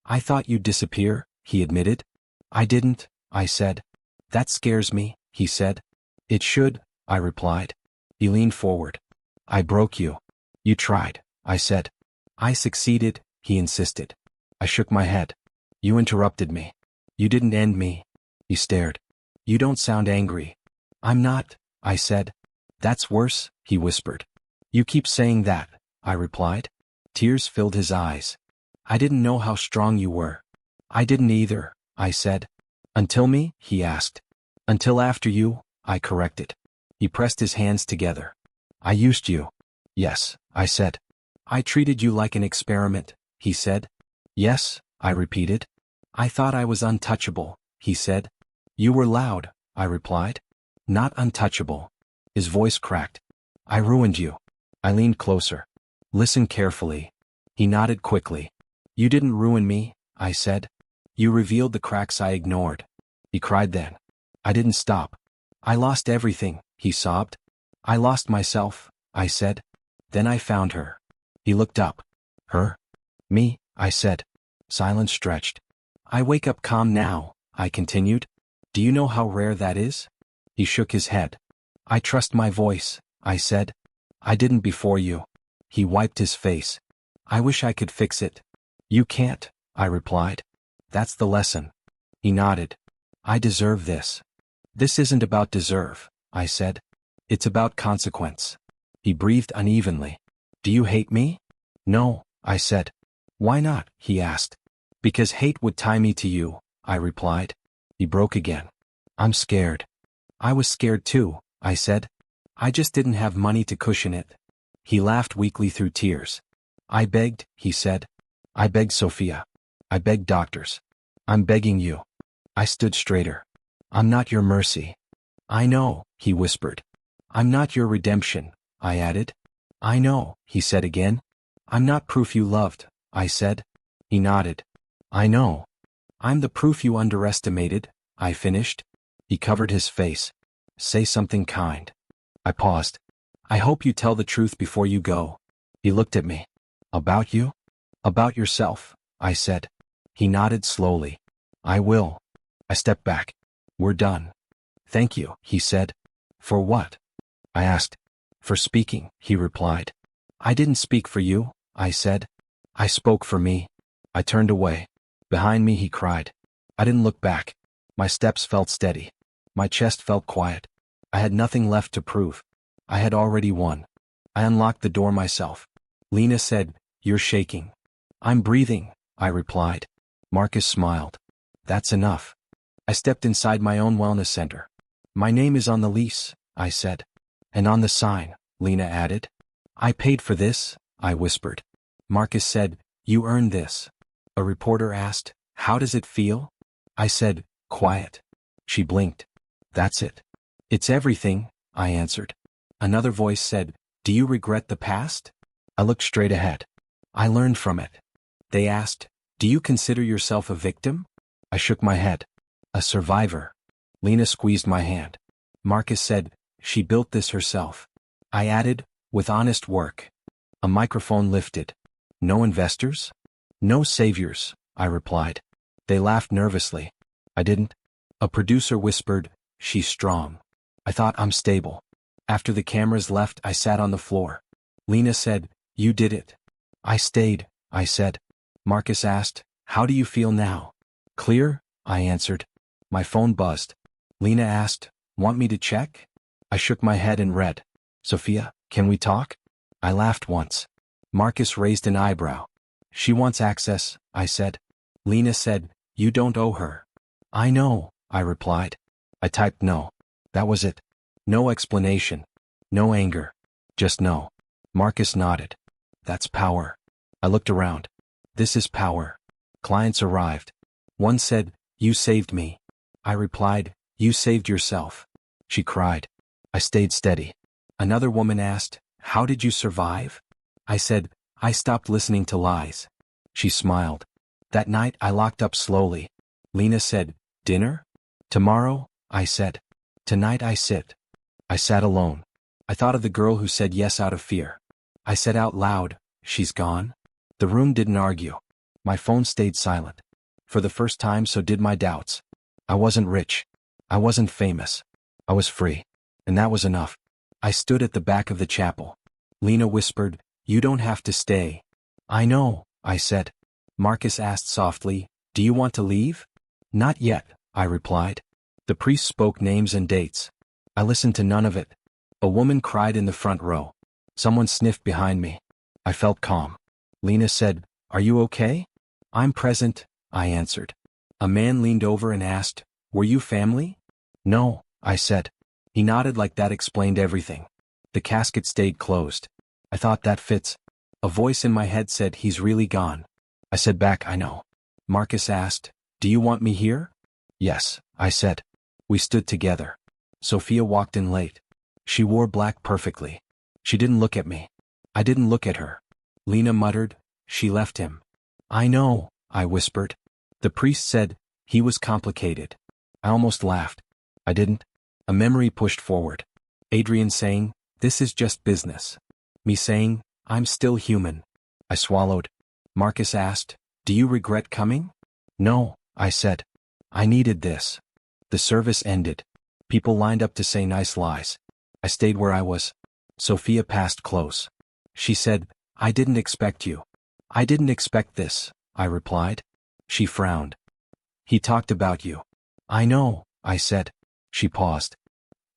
I thought you'd disappear, he admitted. I didn't, I said. That scares me, he said. It should, I replied. He leaned forward. I broke you. You tried, I said. I succeeded, he insisted. I shook my head. You interrupted me. You didn't end me. He stared. You don't sound angry. I'm not, I said. That's worse, he whispered. You keep saying that, I replied. Tears filled his eyes. I didn't know how strong you were. I didn't either, I said. Until me, he asked. Until after you, I corrected. He pressed his hands together. I used you. Yes, I said. I treated you like an experiment, he said. Yes, I repeated. I thought I was untouchable, he said. You were loud, I replied. Not untouchable. His voice cracked. I ruined you. I leaned closer. Listen carefully. He nodded quickly. You didn't ruin me, I said. You revealed the cracks I ignored. He cried then. I didn't stop. I lost everything, he sobbed. I lost myself, I said. Then I found her. He looked up. Her? Me, I said. Silence stretched. I wake up calm now, I continued. Do you know how rare that is? He shook his head. I trust my voice, I said. I didn't before you. He wiped his face. I wish I could fix it. You can't, I replied. That's the lesson. He nodded. I deserve this. This isn't about deserve, I said. It's about consequence. He breathed unevenly. Do you hate me? No, I said. Why not? He asked. Because hate would tie me to you, I replied. He broke again. I'm scared. I was scared too, I said. I just didn't have money to cushion it. He laughed weakly through tears. I begged, he said. I begged Sophia. I begged doctors. I'm begging you. I stood straighter. I'm not your mercy. I know, he whispered. I'm not your redemption, I added. I know, he said again. I'm not proof you loved, I said. He nodded. I know. I'm the proof you underestimated, I finished. He covered his face. Say something kind. I paused. I hope you tell the truth before you go. He looked at me. About you? About yourself, I said. He nodded slowly. I will. I stepped back. We're done. Thank you, he said. For what? I asked. For speaking, he replied. I didn't speak for you, I said. I spoke for me. I turned away. Behind me he cried. I didn't look back. My steps felt steady. My chest felt quiet. I had nothing left to prove. I had already won. I unlocked the door myself. Lena said, You're shaking. I'm breathing, I replied. Marcus smiled. That's enough. I stepped inside my own wellness center. My name is on the lease, I said. And on the sign, Lena added. I paid for this, I whispered. Marcus said, You earned this. A reporter asked, How does it feel? I said, Quiet. She blinked. That's it. It's everything, I answered. Another voice said, "Do you regret the past?" I looked straight ahead. I learned from it. They asked, "Do you consider yourself a victim?" I shook my head. "A survivor." Lena squeezed my hand. Marcus said, "She built this herself." I added, "With honest work." A microphone lifted. "No investors? No saviors," I replied. They laughed nervously. I didn't. A producer whispered, "She's strong." I thought, "I'm stable." After the cameras left, I sat on the floor. Lena said, "You did it." "I stayed," I said. Marcus asked, "How do you feel now?" "Clear," I answered. My phone buzzed. Lena asked, "Want me to check?" I shook my head and read, "Sophia, can we talk?" I laughed once. Marcus raised an eyebrow. "She wants access," I said. Lena said, "You don't owe her." "I know," I replied. I typed no. That was it. No explanation. No anger. Just no. Marcus nodded. "That's power." I looked around. "This is power." Clients arrived. One said, "You saved me." I replied, "You saved yourself." She cried. I stayed steady. Another woman asked, "How did you survive?" I said, "I stopped listening to lies." She smiled. That night I locked up slowly. Lena said, "Dinner?" "Tomorrow," I said. "Tonight I sit." I sat alone. I thought of the girl who said yes out of fear. I said out loud, "She's gone?" The room didn't argue. My phone stayed silent. For the first time, so did my doubts. I wasn't rich. I wasn't famous. I was free. And that was enough. I stood at the back of the chapel. Lena whispered, "You don't have to stay." "I know," I said. Marcus asked softly, "Do you want to leave?" "Not yet," I replied. The priest spoke names and dates. I listened to none of it. A woman cried in the front row. Someone sniffed behind me. I felt calm. Lena said, "Are you okay?" "I'm present," I answered. A man leaned over and asked, "Were you family?" "No," I said. He nodded like that explained everything. The casket stayed closed. I thought, that fits. A voice in my head said, "He's really gone." I said back, "I know." Marcus asked, "Do you want me here?" "Yes," I said. We stood together. Sophia walked in late. She wore black perfectly. She didn't look at me. I didn't look at her. Lena muttered, "She left him." "I know," I whispered. The priest said, "He was complicated." I almost laughed. I didn't. A memory pushed forward. Adrian saying, "This is just business." Me saying, "I'm still human." I swallowed. Marcus asked, "Do you regret coming?" "No," I said. "I needed this." The service ended. People lined up to say nice lies. I stayed where I was. Sophia passed close. She said, "I didn't expect you." "I didn't expect this," I replied. She frowned. "He talked about you." "I know," I said. She paused.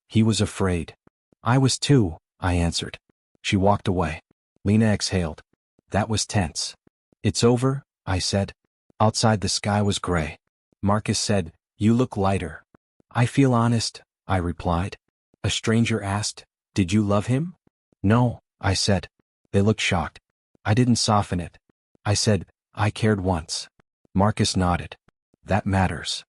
"He was afraid." "I was too," I answered. She walked away. Lena exhaled. That was tense. "It's over," I said. Outside the sky was gray. Marcus said, "You look lighter." "I feel honest," I replied. A stranger asked, "Did you love him?" "No," I said. They looked shocked. I didn't soften it. I said, "I cared once." Marcus nodded. "That matters."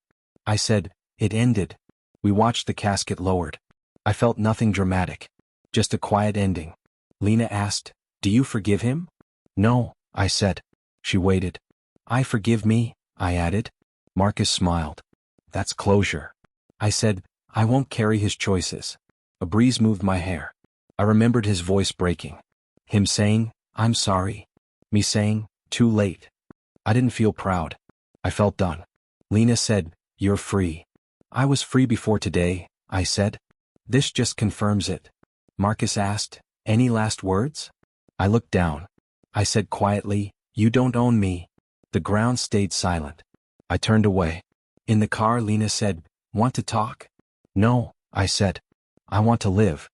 I said, "It ended." We watched the casket lowered. I felt nothing dramatic. Just a quiet ending. Lena asked, "Do you forgive him?" "No," I said. She waited. "I forgive me," I added. Marcus smiled. "That's closure." I said, "I won't carry his choices." A breeze moved my hair. I remembered his voice breaking. Him saying, "I'm sorry." Me saying, "Too late." I didn't feel proud. I felt done. Lena said, "You're free." "I was free before today," I said. "This just confirms it." Marcus asked, "Any last words?" I looked down. I said quietly, "You don't own me." The ground stayed silent. I turned away. In the car, Lena said, "Want to talk?" "No," I said. "I want to live."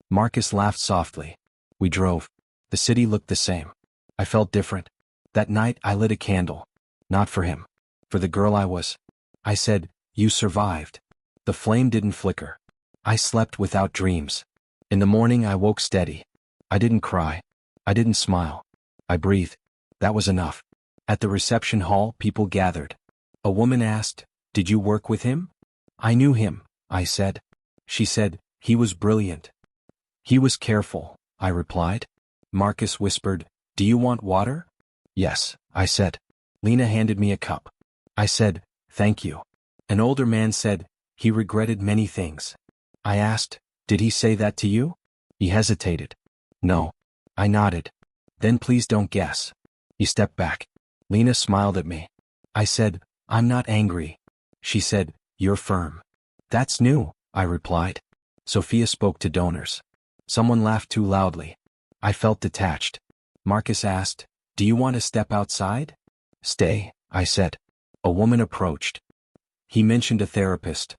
Marcus laughed softly. We drove. The city looked the same. I felt different. That night I lit a candle. Not for him. For the girl I was. I said, "You survived." The flame didn't flicker. I slept without dreams. In the morning I woke steady. I didn't cry. I didn't smile. I breathed. That was enough. At the reception hall, people gathered. A woman asked, "Did you work with him?" "I knew him," I said. She said, "He was brilliant." He was careful, I replied. Marcus whispered, do you want water? Yes, I said. Lena handed me a cup. I said, thank you. An older man said, he regretted many things. I asked, did he say that to you? He hesitated. No. I nodded. Then please don't guess. He stepped back. Lena smiled at me. I said, I'm not angry. She said, you're firm. That's new, I replied. Sophia spoke to donors. Someone laughed too loudly. I felt detached. Marcus asked, do you want to step outside? Stay, I said. A woman approached. He mentioned a therapist.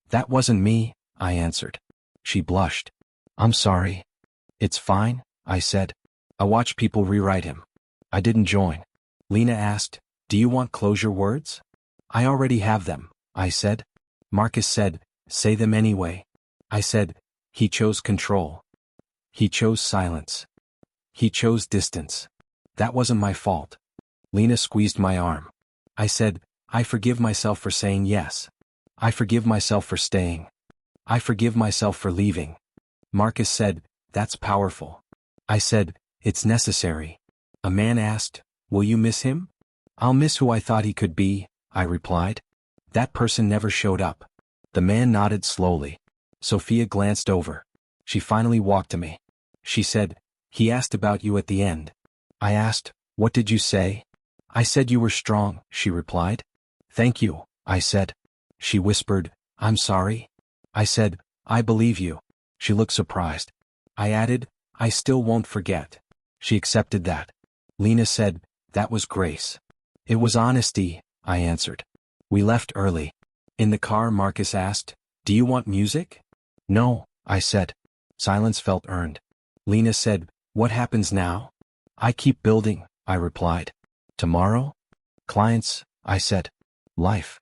That wasn't me, I answered. She blushed. I'm sorry. It's fine, I said. I watched people rewrite him. I didn't join. Lena asked, do you want closure words? I already have them, I said. Marcus said, say them anyway. I said, he chose control. He chose silence. He chose distance. That wasn't my fault. Lena squeezed my arm. I said, I forgive myself for saying yes. I forgive myself for staying. I forgive myself for leaving. Marcus said, that's powerful. I said, it's necessary. A man asked, will you miss him? I'll miss who I thought he could be, I replied. That person never showed up. The man nodded slowly. Sophia glanced over. She finally walked to me. She said, he asked about you at the end. I asked, what did you say? I said you were strong, she replied. Thank you, I said. She whispered, I'm sorry. I said, I believe you. She looked surprised. I added, I still won't forget. She accepted that. Lena said, that was grace. It was honesty, I answered. We left early. In the car, Marcus asked, do you want music? No, I said. Silence felt earned. Lena said, what happens now? I keep building, I replied. Tomorrow? Clients, I said. Life.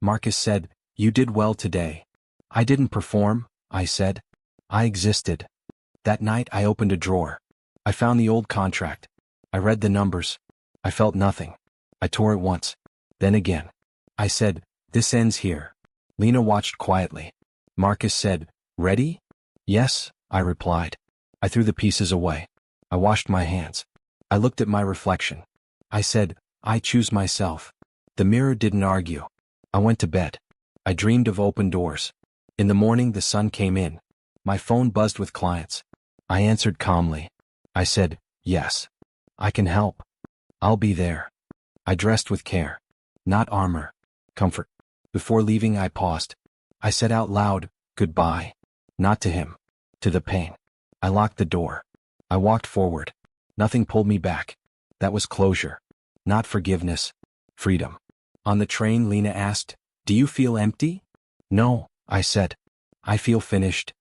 Marcus said, you did well today. I didn't perform, I said. I existed. That night I opened a drawer. I found the old contract. I read the numbers. I felt nothing. I tore it once. Then again. I said, this ends here. Lena watched quietly. Marcus said, ready? Yes, I replied. I threw the pieces away. I washed my hands. I looked at my reflection. I said, I choose myself. The mirror didn't argue. I went to bed. I dreamed of open doors. In the morning the sun came in. My phone buzzed with clients. I answered calmly. I said, yes. I can help. I'll be there. I dressed with care. Not armor. Comfort. Before leaving I paused. I said out loud, goodbye. Not to him. To the pain. I locked the door. I walked forward. Nothing pulled me back. That was closure. Not forgiveness. Freedom. On the train Lena asked, do you feel empty? No, I said. I feel finished.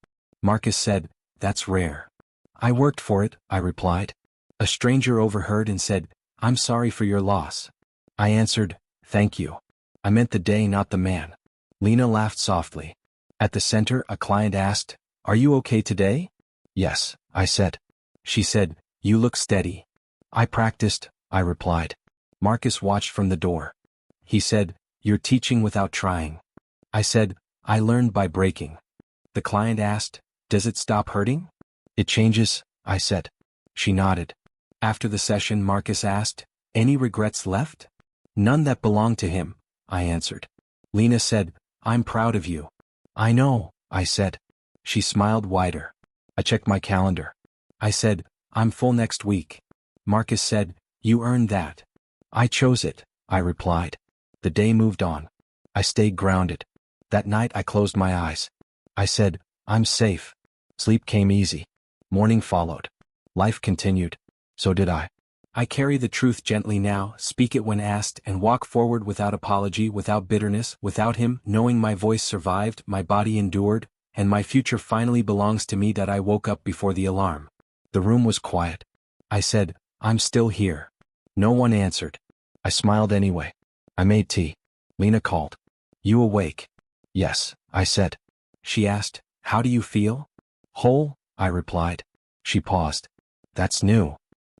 Marcus said, that's rare. I worked for it, I replied. A stranger overheard and said, I'm sorry for your loss. I answered, thank you. I meant the day, not the man. Lena laughed softly. At the center, a client asked, are you okay today? Yes, I said. She said, you look steady. I practiced, I replied. Marcus watched from the door. He said, you're teaching without trying. I said, I learned by breaking. The client asked, does it stop hurting? It changes, I said. She nodded. After the session Marcus asked, any regrets left? None that belonged to him, I answered. Lena said, I'm proud of you. I know, I said. She smiled wider. I checked my calendar. I said, I'm full next week. Marcus said, you earned that. I chose it, I replied. The day moved on. I stayed grounded. That night I closed my eyes. I said, I'm safe. Sleep came easy. Morning followed. Life continued. So did I. I carry the truth gently now, speak it when asked, and walk forward without apology, without bitterness, without him, knowing my voice survived, my body endured, and my future finally belongs to me. That I woke up before the alarm. The room was quiet. I said, I'm still here. No one answered. I smiled anyway. I made tea. Lena called. You awake? Yes, I said. She asked, how do you feel? Whole, I replied. She paused. That's new.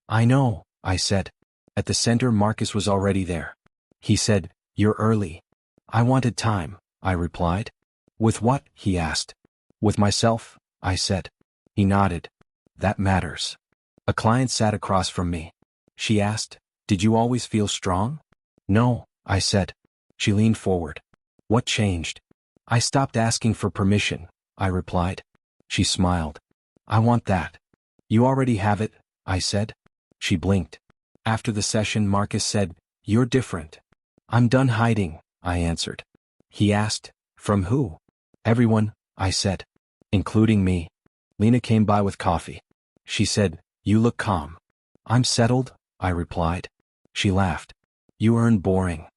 I know, I said. At the center Marcus was already there. He said, you're early. I wanted time, I replied. With what? He asked. With myself, I said. He He nodded. That matters. A client sat across from me. She asked, "Did you always feel strong?" "No," I said. She leaned forward. "What changed?" "I stopped asking for permission," I replied. She smiled. "I want that." "You already have it," I said. She blinked. After the session, Marcus said, "You're different." "I'm done hiding," I answered. He asked, "From who?" "Everyone," I said. "Including me." Lena came by with coffee. She said, "You look calm." "I'm settled," I replied. She laughed. "You earn boring."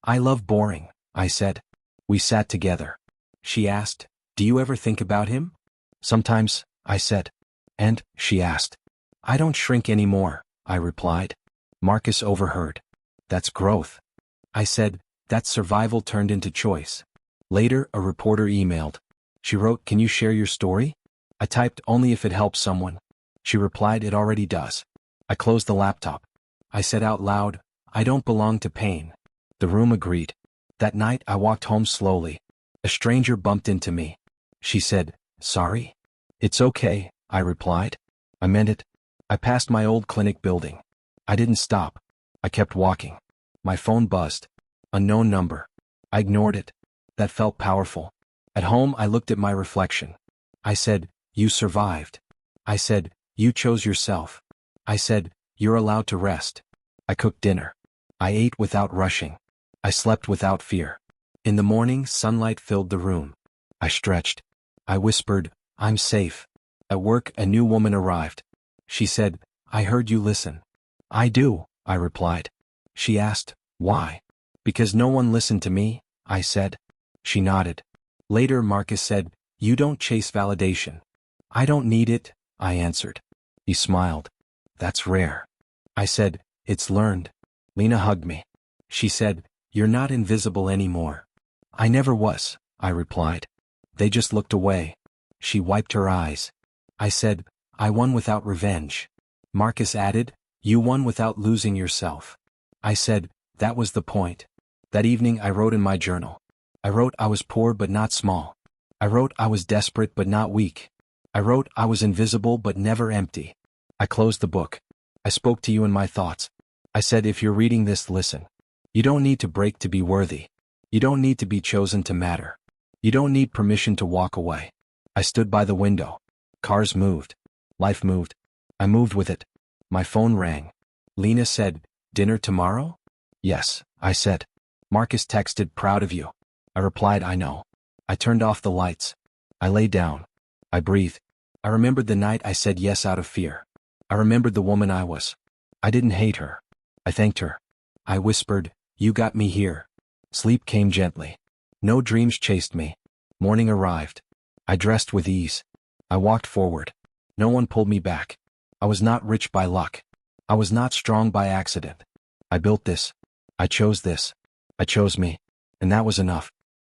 "I love boring," I said. We sat together. She asked, "Do you ever think about him?" "Sometimes," I said. "And?" she asked. "I don't shrink anymore," I replied. Marcus overheard. "That's growth." I said, "That's survival turned into choice." Later, a reporter emailed. She wrote, "Can you share your story?" I typed, "Only if it helps someone." She replied, "It already does." I closed the laptop. I said out loud, "I don't belong to pain." The room agreed. That night, I walked home slowly. A stranger bumped into me. She said, "Sorry?" "It's okay," I replied. I meant it. I passed my old clinic building. I didn't stop. I kept walking. My phone buzzed. Unknown number. I ignored it. That felt powerful. At home, I looked at my reflection. I said, "You survived." I said, "You chose yourself." I said, "You're allowed to rest." I cooked dinner. I ate without rushing. I slept without fear. In the morning, sunlight filled the room. I stretched. I whispered, "I'm safe." At work, a new woman arrived. She said, "I heard you listen." "I do," I replied. She asked, "Why?" "Because no one listened to me," I said. She nodded. Later, Marcus said, "You don't chase validation." "I don't need it," I answered. He smiled. "That's rare." I said, "It's learned." Lena hugged me. She said, "You're not invisible anymore." "I never was," I replied. They just looked away. She wiped her eyes. I said, "I won without revenge." Marcus added, "You won without losing yourself." I said, "That was the point." That evening, I wrote in my journal. I wrote I was poor but not small. I wrote I was desperate but not weak. I wrote I was invisible but never empty. I closed the book. I spoke to you in my thoughts. I said, if you're reading this, listen. You don't need to break to be worthy. You don't need to be chosen to matter. You don't need permission to walk away. I stood by the window. Cars moved. Life moved. I moved with it. My phone rang. Lena said, "Dinner tomorrow?" "Yes," I said. Marcus texted, "Proud of you." I replied, "I know." I turned off the lights. I lay down. I breathed. I remembered the night I said yes out of fear. I remembered the woman I was. I didn't hate her. I thanked her. I whispered, "You got me here." Sleep came gently. No dreams chased me. Morning arrived. I dressed with ease. I walked forward. No one pulled me back. I was not rich by luck. I was not strong by accident. I built this. I chose this. I chose me. And that was enough.